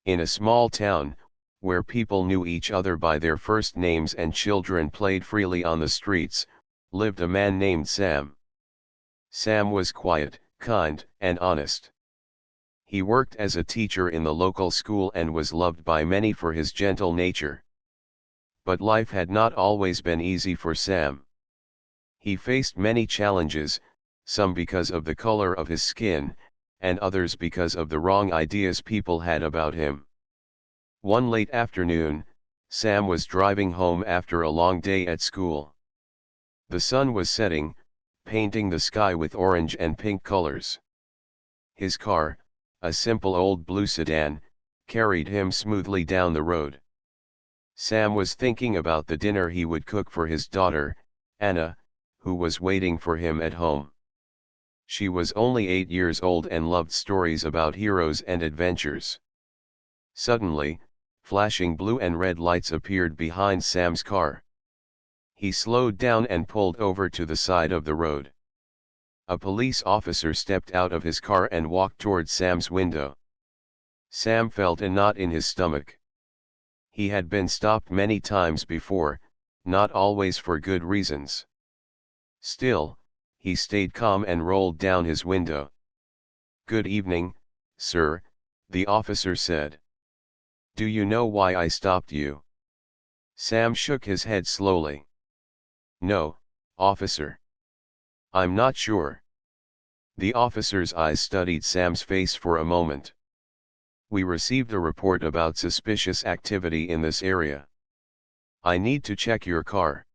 In a small town, where people knew each other by their first names and children played freely on the streets, lived a man named Sam. Sam was quiet, kind, and honest. He worked as a teacher in the local school and was loved by many for his gentle nature. But life had not always been easy for Sam. He faced many challenges, some because of the color of his skin, and others because of the wrong ideas people had about him. One late afternoon, Sam was driving home after a long day at school. The sun was setting, painting the sky with orange and pink colors. His car, a simple old blue sedan, carried him smoothly down the road. Sam was thinking about the dinner he would cook for his daughter, Anna, who was waiting for him at home. She was only 8 years old and loved stories about heroes and adventures. Suddenly, flashing blue and red lights appeared behind Sam's car. He slowed down and pulled over to the side of the road. A police officer stepped out of his car and walked toward Sam's window. Sam felt a knot in his stomach. He had been stopped many times before, not always for good reasons. Still, he stayed calm and rolled down his window. "Good evening, sir," the officer said. "Do you know why I stopped you?" Sam shook his head slowly. "No, officer. I'm not sure." The officer's eyes studied Sam's face for a moment. "We received a report about suspicious activity in this area. I need to check your car.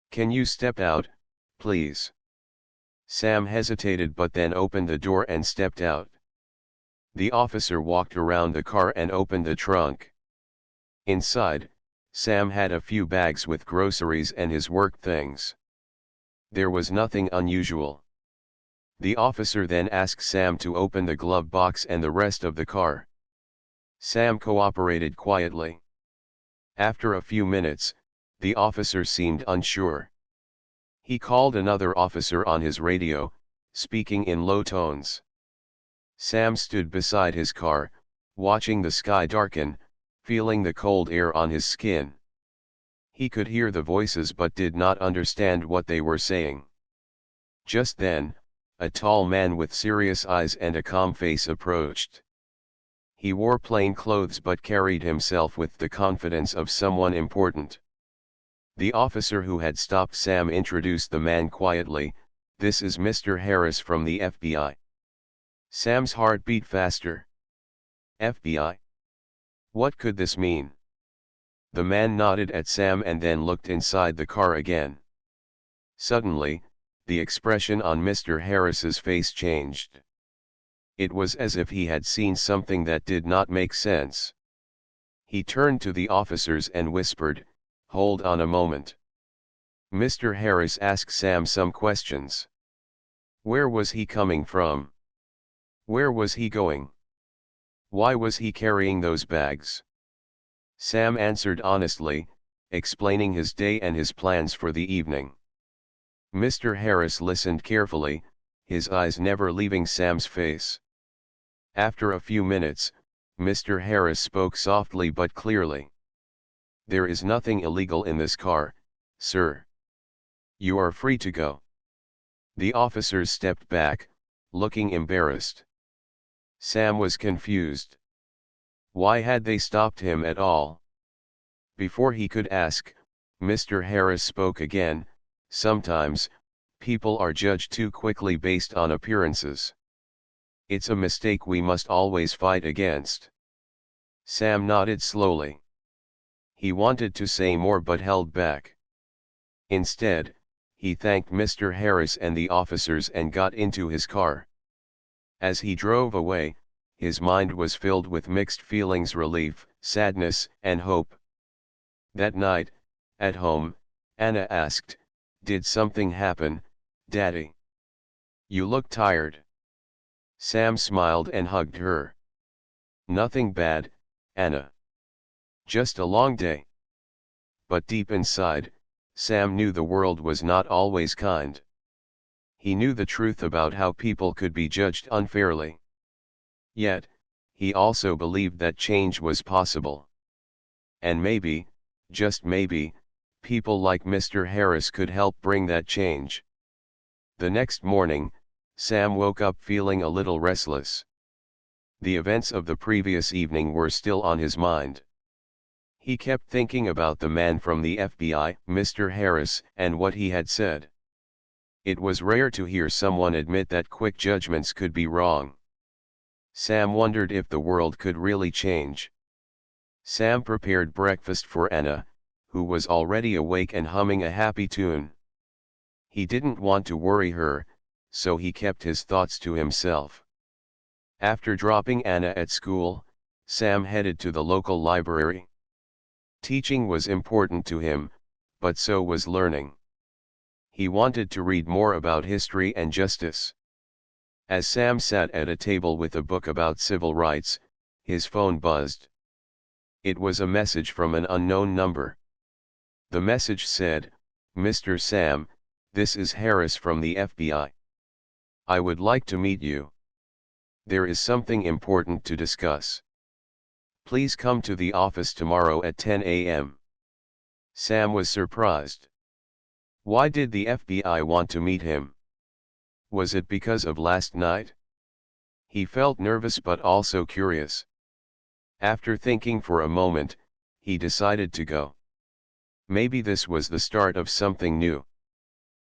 Can you step out, please?" Sam hesitated but then opened the door and stepped out. The officer walked around the car and opened the trunk. Inside, Sam had a few bags with groceries and his work things. There was nothing unusual. The officer then asked Sam to open the glove box and the rest of the car. Sam cooperated quietly. After a few minutes, the officer seemed unsure. He called another officer on his radio, speaking in low tones. Sam stood beside his car, watching the sky darken, feeling the cold air on his skin. He could hear the voices but did not understand what they were saying. Just then, a tall man with serious eyes and a calm face approached. He wore plain clothes but carried himself with the confidence of someone important. The officer who had stopped Sam introduced the man quietly, "This is Mr. Harris from the FBI." Sam's heart beat faster. FBI? What could this mean? The man nodded at Sam and then looked inside the car again. Suddenly, the expression on Mr. Harris's face changed. It was as if he had seen something that did not make sense. He turned to the officers and whispered, "Hold on a moment." Mr. Harris asked Sam some questions. Where was he coming from? Where was he going? Why was he carrying those bags? Sam answered honestly, explaining his day and his plans for the evening. Mr. Harris listened carefully, his eyes never leaving Sam's face. After a few minutes, Mr. Harris spoke softly but clearly. "There is nothing illegal in this car, sir. You are free to go." The officers stepped back, looking embarrassed. Sam was confused. Why had they stopped him at all? Before he could ask, Mr. Harris spoke again. "Sometimes, people are judged too quickly based on appearances. It's a mistake we must always fight against." Sam nodded slowly. He wanted to say more but held back. Instead, he thanked Mr. Harris and the officers and got into his car. As he drove away, his mind was filled with mixed feelings: relief, sadness, and hope. That night, at home, Anna asked, "Did something happen, Daddy? You look tired." Sam smiled and hugged her. "Nothing bad, Anna. Just a long day." But deep inside, Sam knew the world was not always kind. He knew the truth about how people could be judged unfairly. Yet, he also believed that change was possible. And maybe, just maybe, people like Mr. Harris could help bring that change. The next morning, Sam woke up feeling a little restless. The events of the previous evening were still on his mind. He kept thinking about the man from the FBI, Mr. Harris, and what he had said. It was rare to hear someone admit that quick judgments could be wrong. Sam wondered if the world could really change. Sam prepared breakfast for Anna, who was already awake and humming a happy tune. He didn't want to worry her, so he kept his thoughts to himself. After dropping Anna at school, Sam headed to the local library. Teaching was important to him, but so was learning. He wanted to read more about history and justice. As Sam sat at a table with a book about civil rights, his phone buzzed. It was a message from an unknown number. The message said, "Mr. Sam, this is Harris from the FBI. I would like to meet you. There is something important to discuss. Please come to the office tomorrow at 10 a.m. Sam was surprised. Why did the FBI want to meet him? Was it because of last night? He felt nervous but also curious. After thinking for a moment, he decided to go. Maybe this was the start of something new.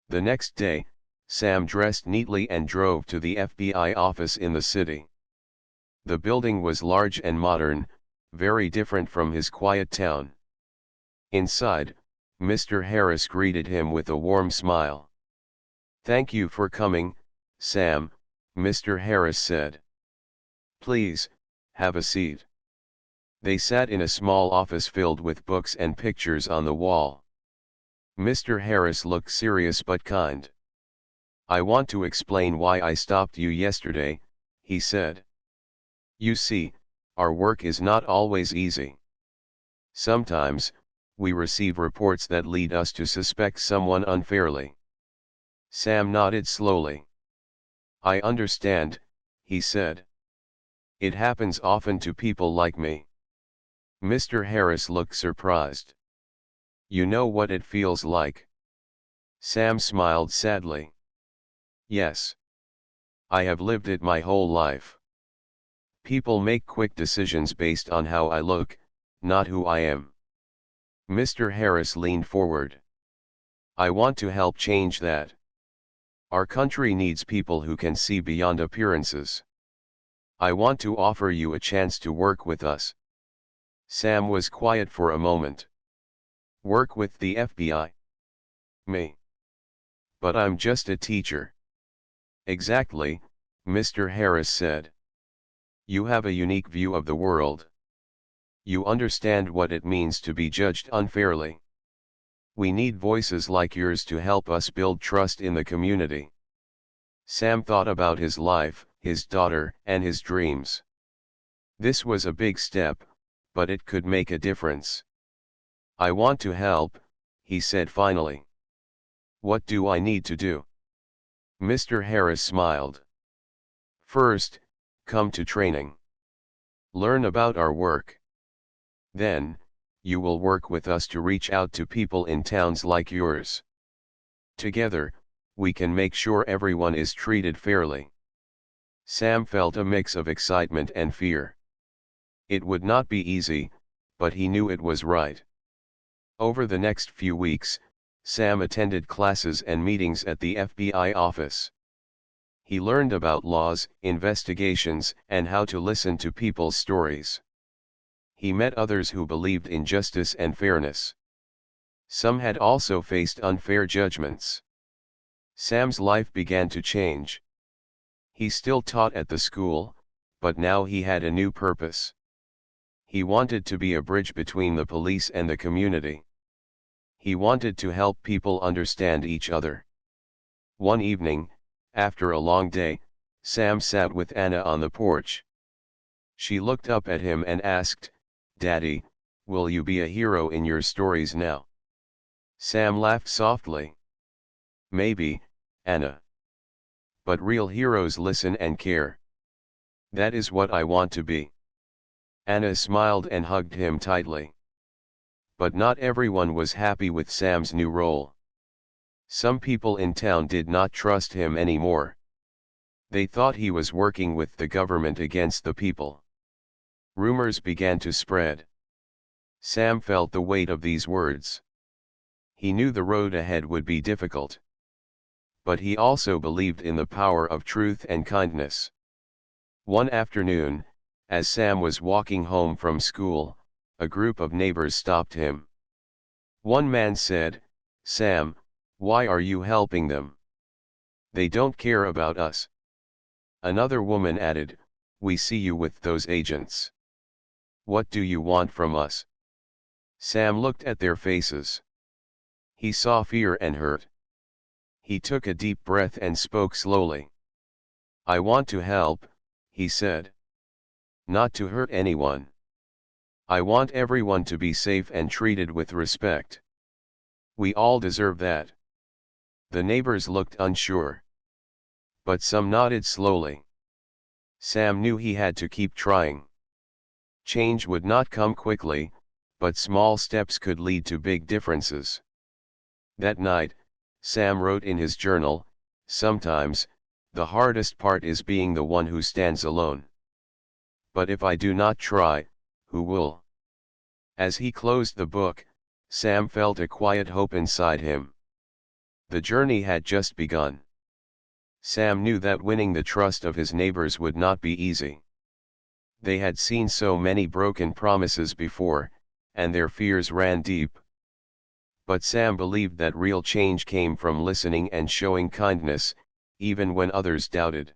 The next day, Sam dressed neatly and drove to the FBI office in the city. The building was large and modern, very different from his quiet town. Inside, Mr. Harris greeted him with a warm smile. "Thank you for coming, Sam," Mr. Harris said. "Please, have a seat." They sat in a small office filled with books and pictures on the wall. Mr. Harris looked serious but kind. "I want to explain why I stopped you yesterday," he said. "You see, our work is not always easy. Sometimes, we receive reports that lead us to suspect someone unfairly." Sam nodded slowly. "I understand," he said. "It happens often to people like me." Mr. Harris looked surprised. "You know what it feels like?" Sam smiled sadly. "Yes. I have lived it my whole life. People make quick decisions based on how I look, not who I am." Mr. Harris leaned forward. "I want to help change that. Our country needs people who can see beyond appearances. I want to offer you a chance to work with us." Sam was quiet for a moment. "Work with the FBI? Me? But I'm just a teacher." "Exactly," Mr. Harris said. "You have a unique view of the world. You understand what it means to be judged unfairly. We need voices like yours to help us build trust in the community." Sam thought about his life, his daughter, and his dreams. This was a big step, but it could make a difference. "I want to help," he said finally. "What do I need to do?" Mr. Harris smiled. "First, come to training. Learn about our work. Then, you will work with us to reach out to people in towns like yours. Together, we can make sure everyone is treated fairly." Sam felt a mix of excitement and fear. It would not be easy, but he knew it was right. Over the next few weeks, Sam attended classes and meetings at the FBI office. He learned about laws, investigations, and how to listen to people's stories. He met others who believed in justice and fairness. Some had also faced unfair judgments. Sam's life began to change. He still taught at the school, but now he had a new purpose. He wanted to be a bridge between the police and the community. He wanted to help people understand each other. One evening, after a long day, Sam sat with Anna on the porch. She looked up at him and asked, "Daddy, will you be a hero in your stories now?" Sam laughed softly. "Maybe, Anna. But real heroes listen and care. That is what I want to be." Anna smiled and hugged him tightly. But not everyone was happy with Sam's new role. Some people in town did not trust him anymore. They thought he was working with the government against the people. Rumors began to spread. Sam felt the weight of these words. He knew the road ahead would be difficult. But he also believed in the power of truth and kindness. One afternoon, as Sam was walking home from school, a group of neighbors stopped him. One man said, "Sam, why are you helping them? They don't care about us." Another woman added, "We see you with those agents. What do you want from us?" Sam looked at their faces. He saw fear and hurt. He took a deep breath and spoke slowly. "I want to help," he said. "Not to hurt anyone. I want everyone to be safe and treated with respect. We all deserve that." The neighbors looked unsure. But some nodded slowly. Sam knew he had to keep trying. Change would not come quickly, but small steps could lead to big differences. That night, Sam wrote in his journal, "Sometimes, the hardest part is being the one who stands alone. But if I do not try, who will?" As he closed the book, Sam felt a quiet hope inside him. The journey had just begun. Sam knew that winning the trust of his neighbors would not be easy. They had seen so many broken promises before, and their fears ran deep. But Sam believed that real change came from listening and showing kindness, even when others doubted.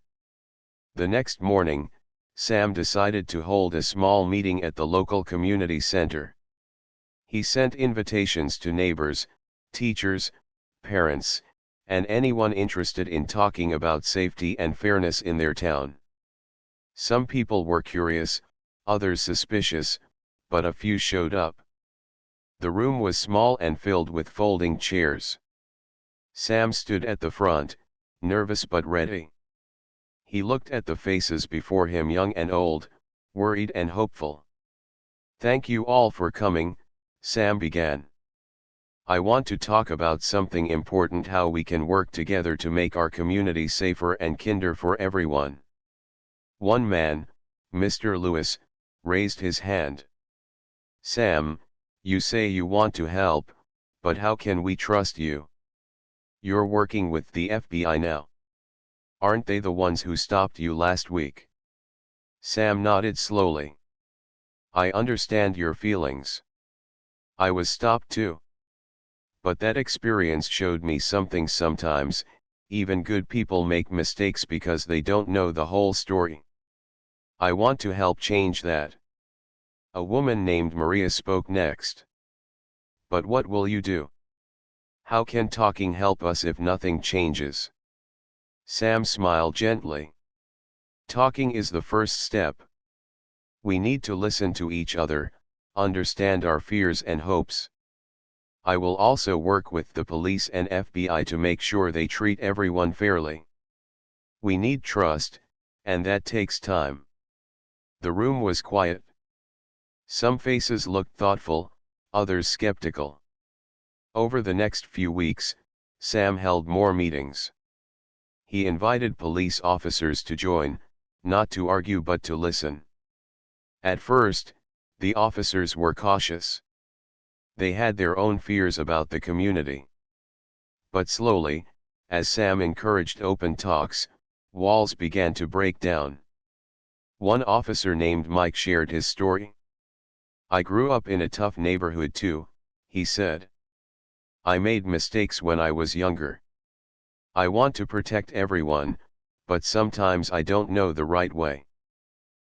The next morning, Sam decided to hold a small meeting at the local community center. He sent invitations to neighbors, teachers, parents, and anyone interested in talking about safety and fairness in their town. Some people were curious, others suspicious, but a few showed up. The room was small and filled with folding chairs. Sam stood at the front, nervous but ready. He looked at the faces before him, young and old, worried and hopeful. "Thank you all for coming," Sam began. "I want to talk about something important: how we can work together to make our community safer and kinder for everyone." One man, Mr. Lewis, raised his hand. "Sam, you say you want to help, but how can we trust you? You're working with the FBI now. Aren't they the ones who stopped you last week?" Sam nodded slowly. "I understand your feelings. I was stopped too. But that experience showed me something: sometimes, even good people make mistakes because they don't know the whole story. I want to help change that." A woman named Maria spoke next. "But what will you do? How can talking help us if nothing changes?" Sam smiled gently. "Talking is the first step. We need to listen to each other, understand our fears and hopes. I will also work with the police and FBI to make sure they treat everyone fairly. We need trust, and that takes time." The room was quiet. Some faces looked thoughtful, others skeptical. Over the next few weeks, Sam held more meetings. He invited police officers to join, not to argue but to listen. At first, the officers were cautious. They had their own fears about the community. But slowly, as Sam encouraged open talks, walls began to break down. One officer named Mike shared his story. "I grew up in a tough neighborhood too," he said. "I made mistakes when I was younger. I want to protect everyone, but sometimes I don't know the right way."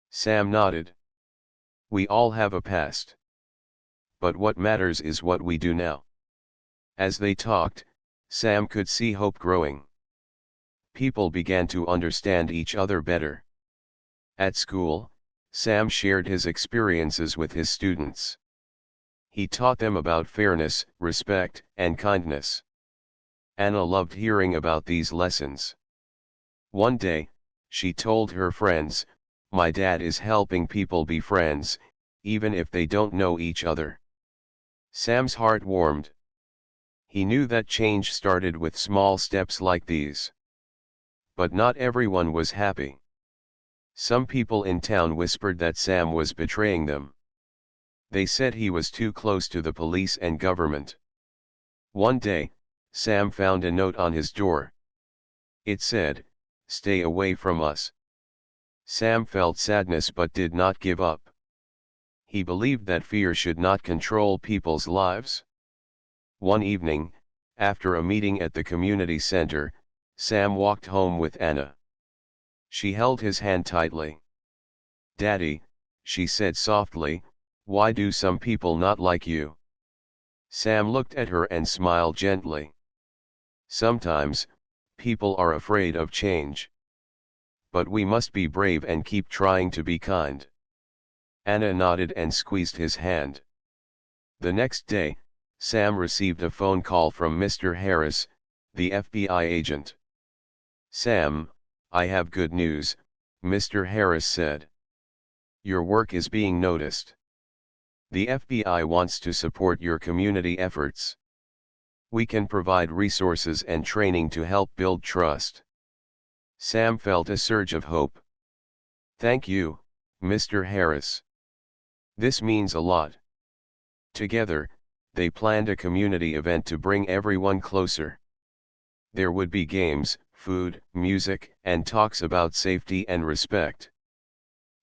Sam nodded. "We all have a past. But what matters is what we do now." As they talked, Sam could see hope growing. People began to understand each other better. At school, Sam shared his experiences with his students. He taught them about fairness, respect, and kindness. Anna loved hearing about these lessons. One day, she told her friends, "My dad is helping people be friends, even if they don't know each other. Sam's heart warmed. He knew that change started with small steps like these. But not everyone was happy. Some people in town whispered that Sam was betraying them. They said he was too close to the police and government. One day, Sam found a note on his door. It said, "Stay away from us." Sam felt sadness but did not give up. He believed that fear should not control people's lives. One evening, after a meeting at the community center, Sam walked home with Anna. She held his hand tightly. "Daddy," she said softly, "why do some people not like you?" Sam looked at her and smiled gently. "Sometimes, people are afraid of change. But we must be brave and keep trying to be kind." Anna nodded and squeezed his hand. The next day, Sam received a phone call from Mr. Harris, the FBI agent. "Sam, I have good news," Mr. Harris said. "Your work is being noticed. The FBI wants to support your community efforts. We can provide resources and training to help build trust." Sam felt a surge of hope. "Thank you, Mr. Harris. This means a lot." Together, they planned a community event to bring everyone closer. There would be games, food, music, and talks about safety and respect.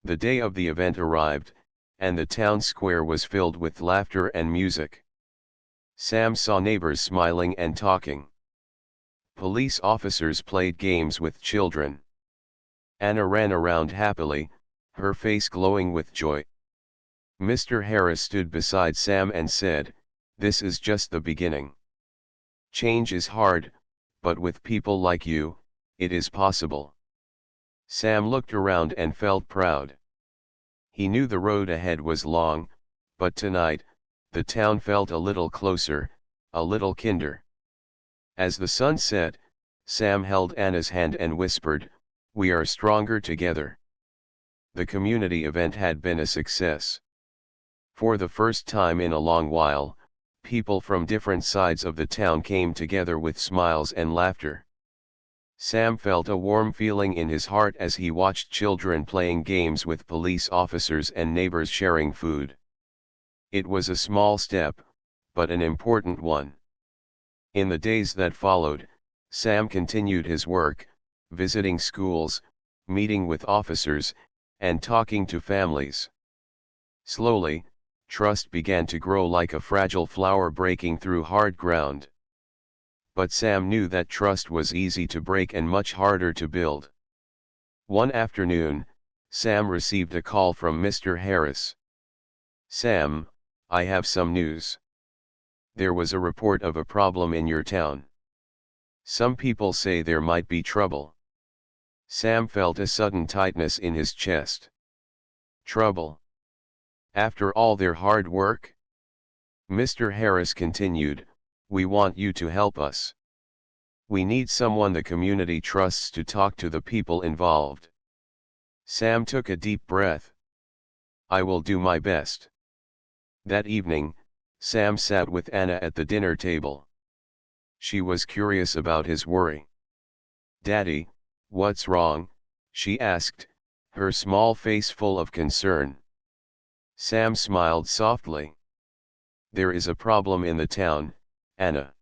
The day of the event arrived, and the town square was filled with laughter and music. Sam saw neighbors smiling and talking. Police officers played games with children. Anna ran around happily, her face glowing with joy. Mr. Harris stood beside Sam and said, "This is just the beginning. Change is hard, but with people like you, it is possible." Sam looked around and felt proud. He knew the road ahead was long, but tonight, the town felt a little closer, a little kinder. As the sun set, Sam held Anna's hand and whispered, "We are stronger together." The community event had been a success. For the first time in a long while, people from different sides of the town came together with smiles and laughter. Sam felt a warm feeling in his heart as he watched children playing games with police officers and neighbors sharing food. It was a small step, but an important one. In the days that followed, Sam continued his work, visiting schools, meeting with officers, and talking to families. Slowly, trust began to grow like a fragile flower breaking through hard ground. But Sam knew that trust was easy to break and much harder to build. One afternoon, Sam received a call from Mr. Harris. "Sam, I have some news. There was a report of a problem in your town. Some people say there might be trouble." Sam felt a sudden tightness in his chest. Trouble? After all their hard work? Mr. Harris continued, "We want you to help us. We need someone the community trusts to talk to the people involved." Sam took a deep breath. "I will do my best." That evening, Sam sat with Anna at the dinner table. She was curious about his worry. "Daddy, what's wrong?" she asked, her small face full of concern. Sam smiled softly. "There is a problem in the town, Anna.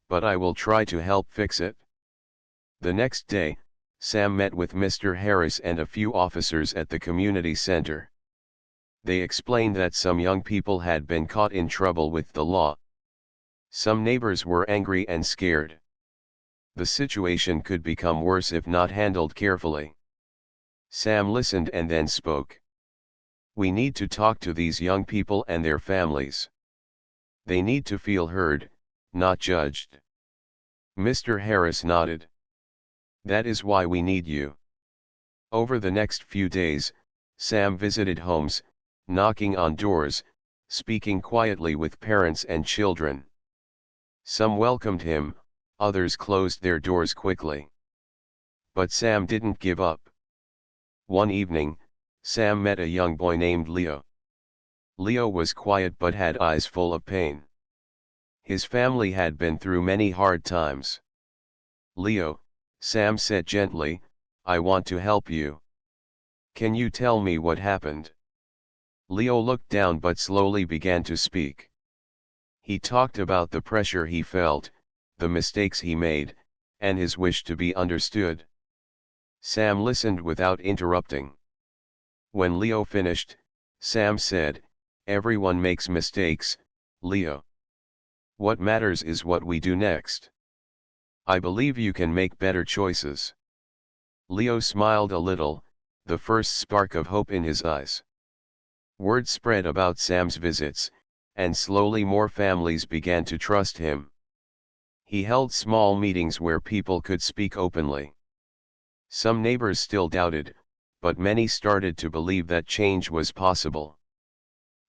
But I will try to help fix it." The next day, Sam met with Mr. Harris and a few officers at the community center. They explained that some young people had been caught in trouble with the law. Some neighbors were angry and scared. The situation could become worse if not handled carefully. Sam listened and then spoke. "We need to talk to these young people and their families. They need to feel heard, not judged." Mr. Harris nodded. "That is why we need you." Over the next few days, Sam visited homes, knocking on doors, speaking quietly with parents and children. Some welcomed him, others closed their doors quickly. But Sam didn't give up. One evening, Sam met a young boy named Leo. Leo was quiet but had eyes full of pain. His family had been through many hard times. "Leo," Sam said gently, "I want to help you. Can you tell me what happened?" Leo looked down but slowly began to speak. He talked about the pressure he felt, the mistakes he made, and his wish to be understood. Sam listened without interrupting. When Leo finished, Sam said, "Everyone makes mistakes, Leo. What matters is what we do next. I believe you can make better choices." Leo smiled a little, the first spark of hope in his eyes. Word spread about Sam's visits, and slowly more families began to trust him. He held small meetings where people could speak openly. Some neighbors still doubted, but many started to believe that change was possible.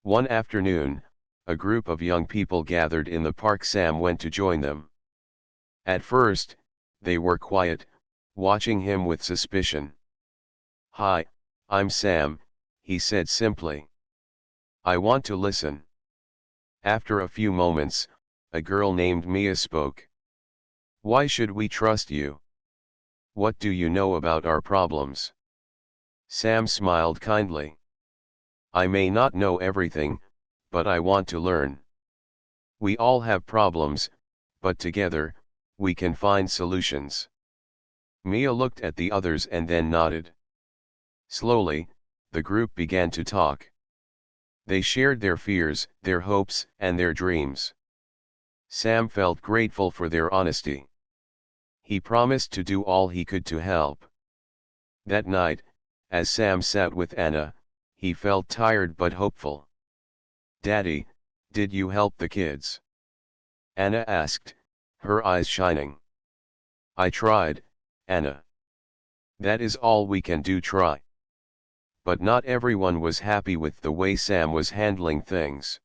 One afternoon, a group of young people gathered in the park. Sam went to join them. At first, they were quiet, watching him with suspicion. "Hi, I'm Sam," he said simply. "I want to listen." After a few moments, a girl named Mia spoke. "Why should we trust you? What do you know about our problems?" Sam smiled kindly. "I may not know everything, but I want to learn. We all have problems, but together, we can find solutions." Mia looked at the others and then nodded. Slowly, the group began to talk. They shared their fears, their hopes, and their dreams. Sam felt grateful for their honesty. He promised to do all he could to help. That night, as Sam sat with Anna, he felt tired but hopeful. "Daddy, did you help the kids?" Anna asked, her eyes shining. "I tried, Anna. That is all we can do, try." But not everyone was happy with the way Sam was handling things.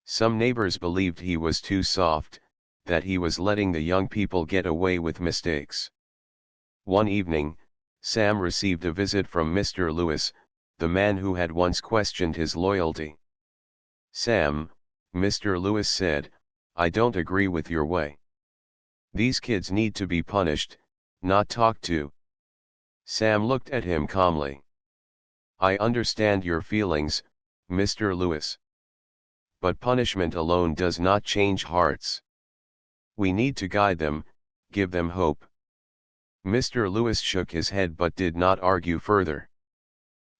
Some neighbors believed he was too soft, that he was letting the young people get away with mistakes. One evening, Sam received a visit from Mr. Lewis, the man who had once questioned his loyalty. "Sam," Mr. Lewis said, "I don't agree with your way. These kids need to be punished, not talked to." Sam looked at him calmly. "I understand your feelings, Mr. Lewis. But punishment alone does not change hearts. We need to guide them, give them hope." Mr. Lewis shook his head but did not argue further.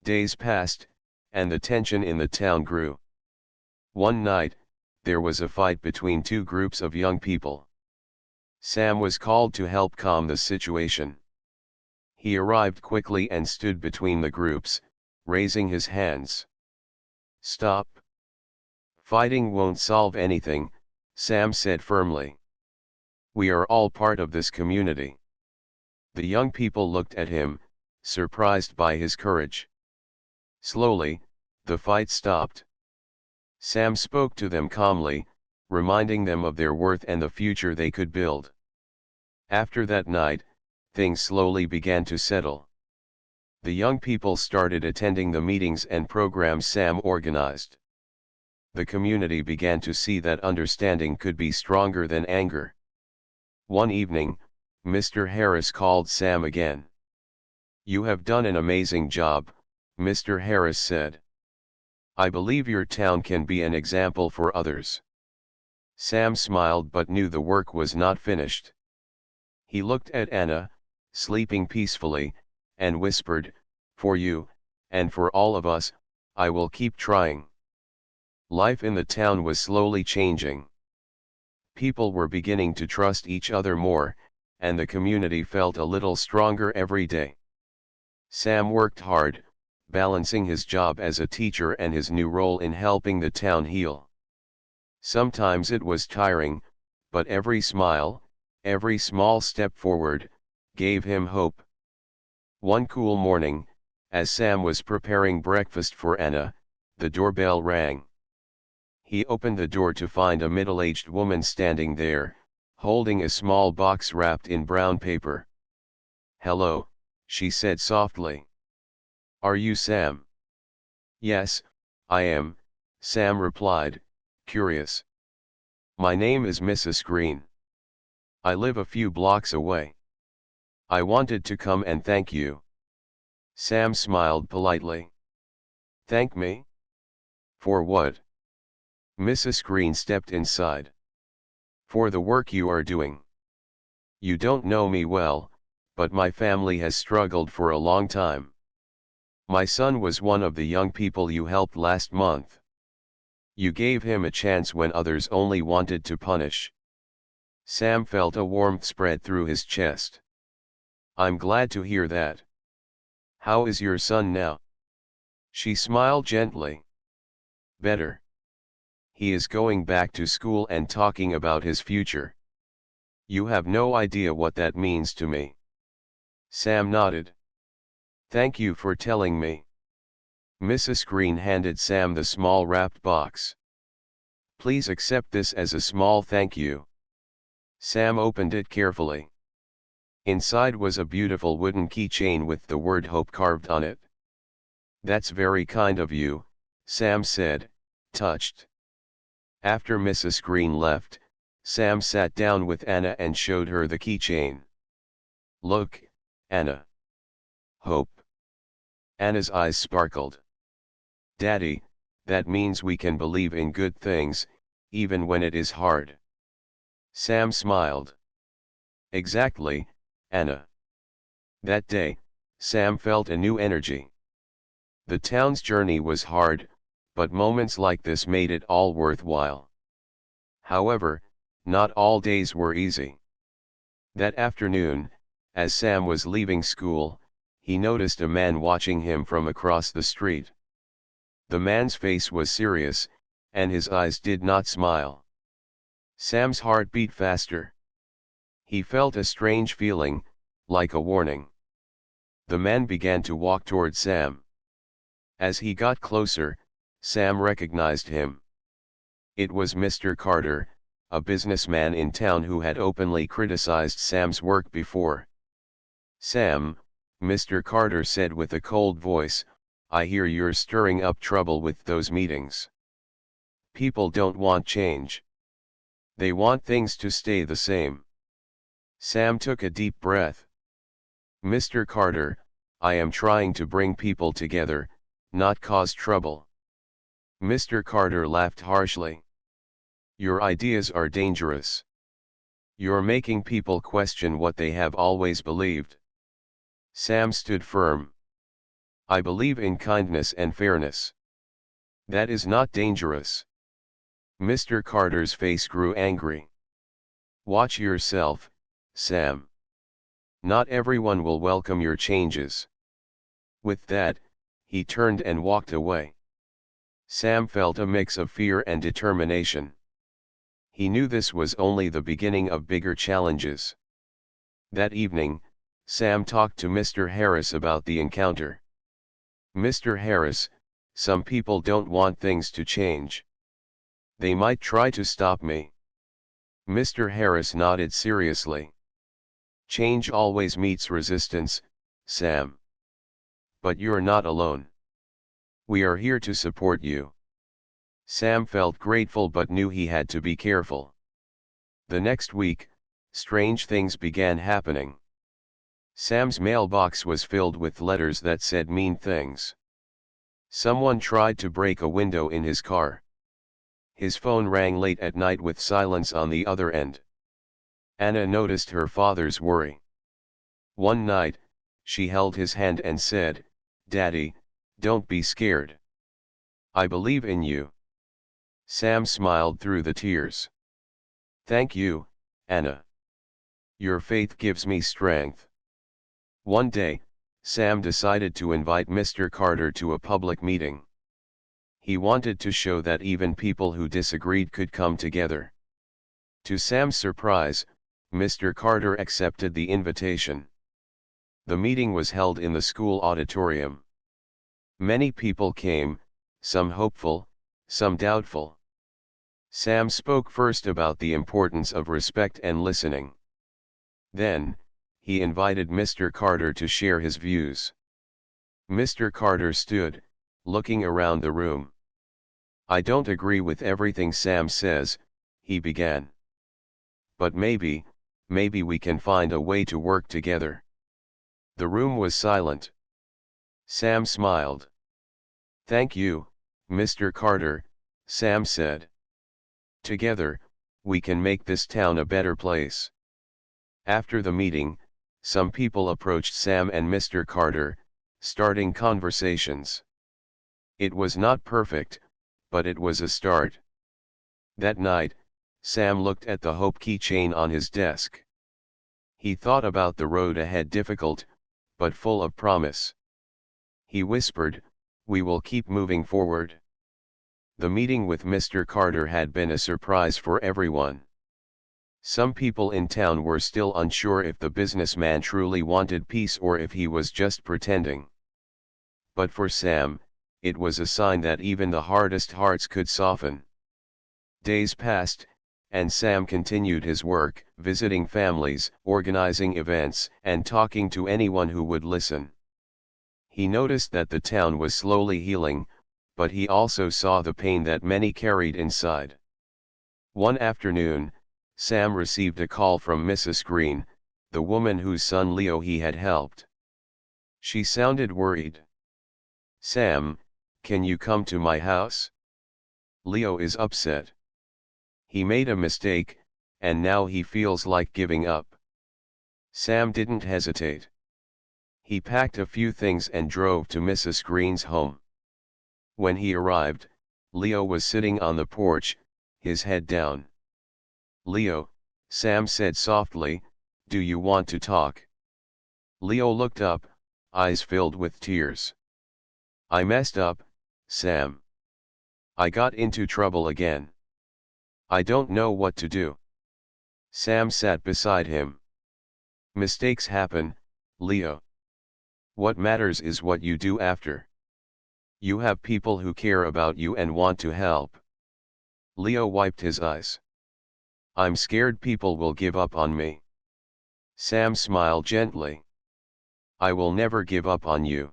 Days passed, and the tension in the town grew. One night, there was a fight between two groups of young people. Sam was called to help calm the situation. He arrived quickly and stood between the groups, raising his hands. "Stop. Fighting won't solve anything," Sam said firmly. "We are all part of this community." The young people looked at him, surprised by his courage. Slowly, the fight stopped. Sam spoke to them calmly, reminding them of their worth and the future they could build. After that night, things slowly began to settle. The young people started attending the meetings and programs Sam organized. The community began to see that understanding could be stronger than anger. One evening, Mr. Harris called Sam again. "You have done an amazing job," Mr. Harris said. "I believe your town can be an example for others." Sam smiled but knew the work was not finished. He looked at Anna, sleeping peacefully, and whispered, "For you, and for all of us, I will keep trying." Life in the town was slowly changing. People were beginning to trust each other more, and the community felt a little stronger every day. Sam worked hard, balancing his job as a teacher and his new role in helping the town heal. Sometimes it was tiring, but every smile, every small step forward, gave him hope. One cool morning, as Sam was preparing breakfast for Anna, the doorbell rang. He opened the door to find a middle-aged woman standing there, holding a small box wrapped in brown paper. "Hello," she said softly. "Are you Sam?" "Yes, I am," Sam replied, curious. My name is Mrs. Green. I live a few blocks away. I wanted to come and thank you. Sam smiled politely. Thank me? For what? Mrs. Green stepped inside. For the work you are doing. You don't know me well, but my family has struggled for a long time. My son was one of the young people you helped last month. You gave him a chance when others only wanted to punish. Sam felt a warmth spread through his chest. I'm glad to hear that. How is your son now? She smiled gently. Better. He is going back to school and talking about his future. You have no idea what that means to me. Sam nodded. Thank you for telling me. Mrs. Green handed Sam the small wrapped box. Please accept this as a small thank you. Sam opened it carefully. Inside was a beautiful wooden keychain with the word hope carved on it. That's very kind of you, Sam said, touched. After Mrs. Green left, Sam sat down with Anna and showed her the keychain. Look, Anna. Hope. Anna's eyes sparkled. Daddy, that means we can believe in good things, even when it is hard. Sam smiled. Exactly, Anna. That day, Sam felt a new energy. The town's journey was hard, but moments like this made it all worthwhile. However, not all days were easy. That afternoon, as Sam was leaving school, he noticed a man watching him from across the street. The man's face was serious, and his eyes did not smile. Sam's heart beat faster. He felt a strange feeling, like a warning. The man began to walk toward Sam. As he got closer, Sam recognized him. It was Mr. Carter, a businessman in town who had openly criticized Sam's work before. Sam, Mr. Carter said with a cold voice, I hear you're stirring up trouble with those meetings. People don't want change. They want things to stay the same. Sam took a deep breath. Mr. Carter, I am trying to bring people together, not cause trouble. Mr. Carter laughed harshly. Your ideas are dangerous. You're making people question what they have always believed. Sam stood firm. I believe in kindness and fairness. That is not dangerous. Mr. Carter's face grew angry. Watch yourself, Sam. Not everyone will welcome your changes. With that, he turned and walked away. Sam felt a mix of fear and determination. He knew this was only the beginning of bigger challenges. That evening, Sam talked to Mr. Harris about the encounter. Mr. Harris, some people don't want things to change. They might try to stop me. Mr. Harris nodded seriously. Change always meets resistance, Sam. But you're not alone. We are here to support you. Sam felt grateful but knew he had to be careful. The next week, strange things began happening. Sam's mailbox was filled with letters that said mean things. Someone tried to break a window in his car. His phone rang late at night with silence on the other end. Anna noticed her father's worry. One night, she held his hand and said, Daddy, don't be scared. I believe in you. Sam smiled through the tears. Thank you, Anna. Your faith gives me strength. One day, Sam decided to invite Mr. Carter to a public meeting. He wanted to show that even people who disagreed could come together. To Sam's surprise, Mr. Carter accepted the invitation. The meeting was held in the school auditorium. Many people came, some hopeful, some doubtful. Sam spoke first about the importance of respect and listening. Then, he invited Mr. Carter to share his views. Mr. Carter stood, looking around the room. I don't agree with everything Sam says, he began. But maybe we can find a way to work together. The room was silent. Sam smiled. Thank you, Mr. Carter, Sam said. Together, we can make this town a better place. After the meeting, some people approached Sam and Mr. Carter, starting conversations. It was not perfect, but it was a start. That night, Sam looked at the hope keychain on his desk. He thought about the road ahead, difficult, but full of promise. He whispered, "We will keep moving forward." The meeting with Mr. Carter had been a surprise for everyone. Some people in town were still unsure if the businessman truly wanted peace or if he was just pretending. But for Sam, it was a sign that even the hardest hearts could soften. Days passed, and Sam continued his work, visiting families, organizing events, and talking to anyone who would listen. He noticed that the town was slowly healing, but he also saw the pain that many carried inside. One afternoon, Sam received a call from Mrs. Green, the woman whose son Leo he had helped. She sounded worried. "Sam, can you come to my house? Leo is upset. He made a mistake, and now he feels like giving up." Sam didn't hesitate. He packed a few things and drove to Mrs. Green's home. When he arrived, Leo was sitting on the porch, his head down. "Leo," Sam said softly, "do you want to talk?" Leo looked up, eyes filled with tears. "I messed up, Sam. I got into trouble again. I don't know what to do." Sam sat beside him. "Mistakes happen, Leo. What matters is what you do after. You have people who care about you and want to help." Leo wiped his eyes. "I'm scared people will give up on me." Sam smiled gently. "I will never give up on you.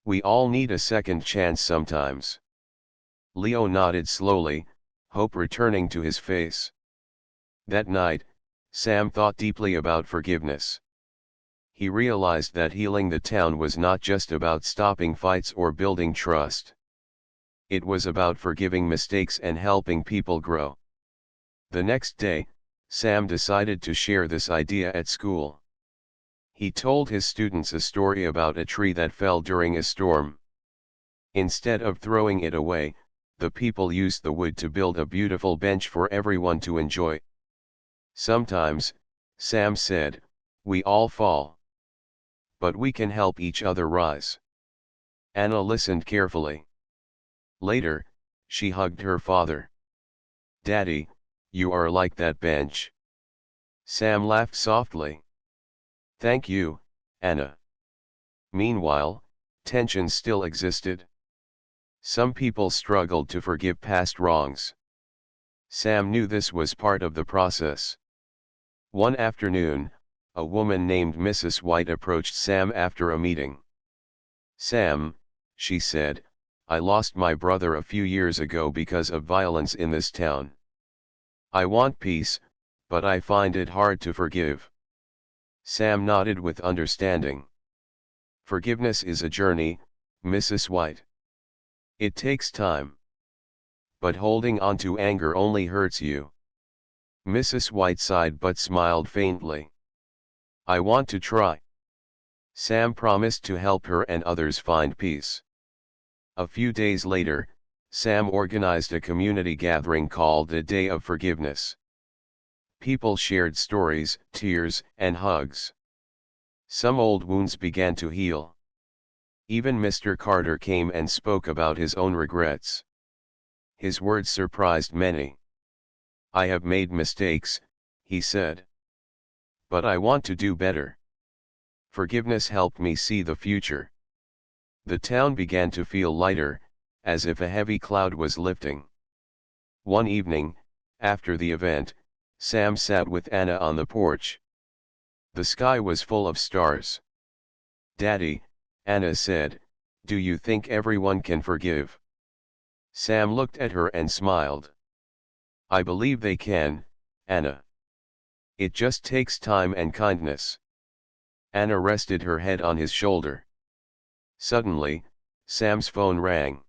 We all need a second chance sometimes." Leo nodded slowly, hope returning to his face. That night, Sam thought deeply about forgiveness. He realized that healing the town was not just about stopping fights or building trust. It was about forgiving mistakes and helping people grow. The next day, Sam decided to share this idea at school. He told his students a story about a tree that fell during a storm. Instead of throwing it away, the people used the wood to build a beautiful bench for everyone to enjoy. "Sometimes," Sam said, "we all fall. But we can help each other rise." Anna listened carefully. Later, she hugged her father. "Daddy, you are like that bench." Sam laughed softly. "Thank you, Anna." Meanwhile, tension still existed. Some people struggled to forgive past wrongs. Sam knew this was part of the process. One afternoon, a woman named Mrs. White approached Sam after a meeting. "Sam," she said, "I lost my brother a few years ago because of violence in this town. I want peace, but I find it hard to forgive." Sam nodded with understanding. "Forgiveness is a journey, Mrs. White. It takes time. But holding on to anger only hurts you." Mrs. White sighed but smiled faintly. "I want to try." Sam promised to help her and others find peace. A few days later, Sam organized a community gathering called the Day of Forgiveness. People shared stories, tears, and hugs. Some old wounds began to heal. Even Mr. Carter came and spoke about his own regrets. His words surprised many. "I have made mistakes," he said. "But I want to do better. Forgiveness helped me see the future." The town began to feel lighter, as if a heavy cloud was lifting. One evening, after the event, Sam sat with Anna on the porch. The sky was full of stars. "Daddy," Anna said, "do you think everyone can forgive?" Sam looked at her and smiled. I believe they can, Anna. It just takes time and kindness. Anna rested her head on his shoulder. Suddenly, Sam's phone rang.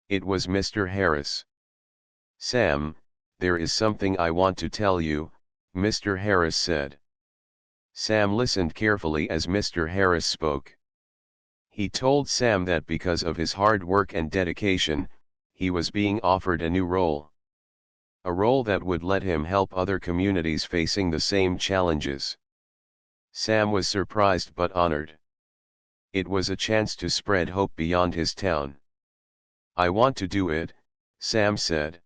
It was Mr. Harris. Sam, there is something I want to tell you, Mr. Harris said. Sam listened carefully as Mr. Harris spoke. He told Sam that because of his hard work and dedication, he was being offered a new role. A role that would let him help other communities facing the same challenges. Sam was surprised but honored. It was a chance to spread hope beyond his town. I want to do it, Sam said.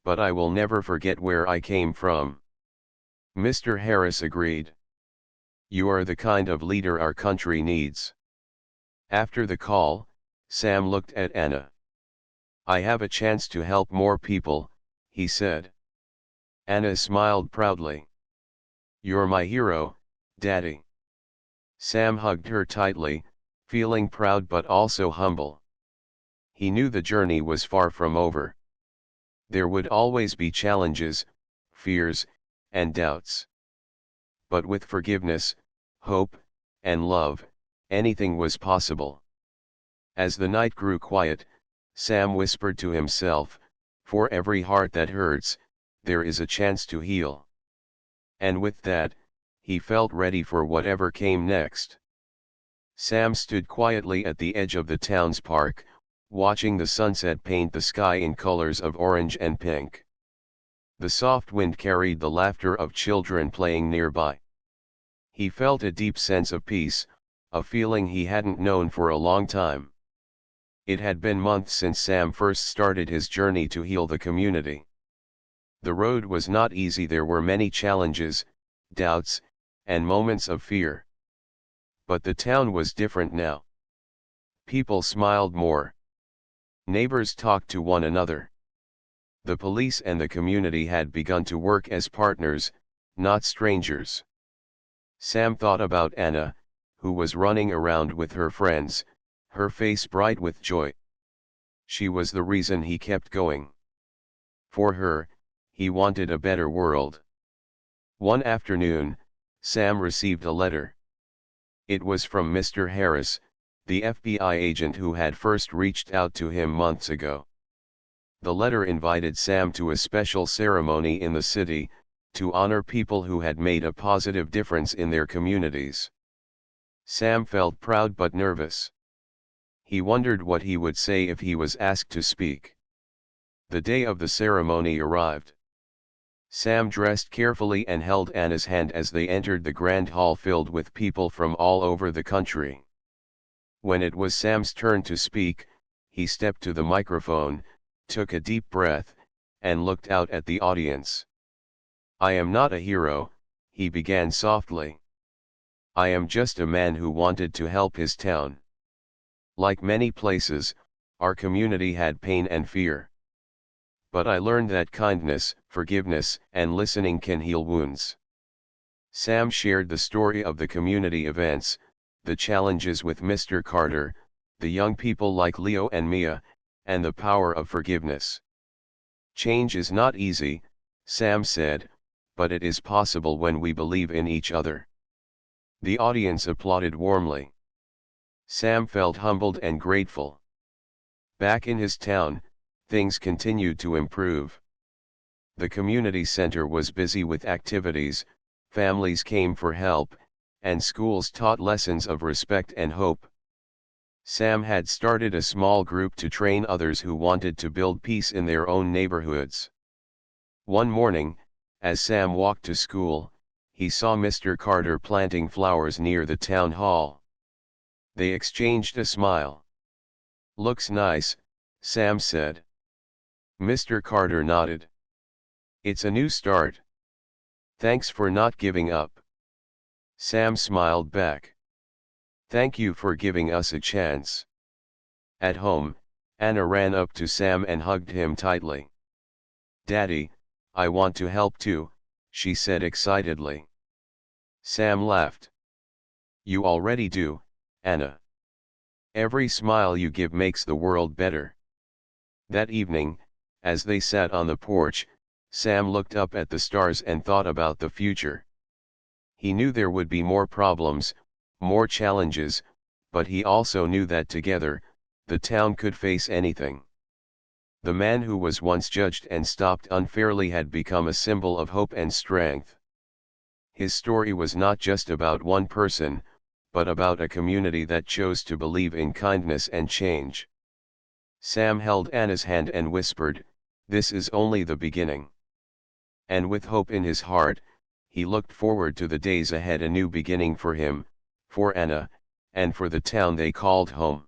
But I will never forget where I came from. Mr. Harris agreed. You are the kind of leader our country needs. After the call, Sam looked at Anna. I have a chance to help more people, he said. Anna smiled proudly. You're my hero, Daddy. Sam hugged her tightly, feeling proud but also humble. He knew the journey was far from over. There would always be challenges, fears, and doubts. But with forgiveness, hope, and love, anything was possible. As the night grew quiet, Sam whispered to himself, for every heart that hurts, there is a chance to heal. And with that, he felt ready for whatever came next. Sam stood quietly at the edge of the town's park, watching the sunset paint the sky in colors of orange and pink. The soft wind carried the laughter of children playing nearby. He felt a deep sense of peace, a feeling he hadn't known for a long time. It had been months since Sam first started his journey to heal the community. The road was not easy. There were many challenges, doubts, and moments of fear. But the town was different now. People smiled more. Neighbors talked to one another. The police and the community had begun to work as partners, not strangers. Sam thought about Anna, who was running around with her friends, her face bright with joy. She was the reason he kept going. For her, he wanted a better world. One afternoon, Sam received a letter. It was from Mr. Harris, the FBI agent who had first reached out to him months ago. The letter invited Sam to a special ceremony in the city, to honor people who had made a positive difference in their communities. Sam felt proud but nervous. He wondered what he would say if he was asked to speak. The day of the ceremony arrived. Sam dressed carefully and held Anna's hand as they entered the grand hall filled with people from all over the country. When it was Sam's turn to speak, he stepped to the microphone, took a deep breath, and looked out at the audience. I am not a hero, he began softly. I am just a man who wanted to help his town. Like many places, our community had pain and fear. But I learned that kindness, forgiveness, and listening can heal wounds. Sam shared the story of the community events, the challenges with Mr. Carter, the young people like Leo and Mia, and the power of forgiveness. Change is not easy, Sam said, but it is possible when we believe in each other. The audience applauded warmly. Sam felt humbled and grateful. Back in his town, things continued to improve. The community center was busy with activities, families came for help, and schools taught lessons of respect and hope. Sam had started a small group to train others who wanted to build peace in their own neighborhoods. One morning, as Sam walked to school, he saw Mr. Carter planting flowers near the town hall. They exchanged a smile. Looks nice, Sam said. Mr. Carter nodded. It's a new start. Thanks for not giving up. Sam smiled back. Thank you for giving us a chance. At home, Anna ran up to Sam and hugged him tightly. Daddy, I want to help too, she said excitedly. Sam laughed. You already do, Anna. Every smile you give makes the world better. That evening, as they sat on the porch, Sam looked up at the stars and thought about the future. He knew there would be more problems, more challenges, but he also knew that together, the town could face anything. The man who was once judged and stopped unfairly had become a symbol of hope and strength. His story was not just about one person, but about a community that chose to believe in kindness and change. Sam held Anna's hand and whispered, "This is only the beginning." And with hope in his heart, he looked forward to the days ahead, a new beginning for him, for Anna, and for the town they called home.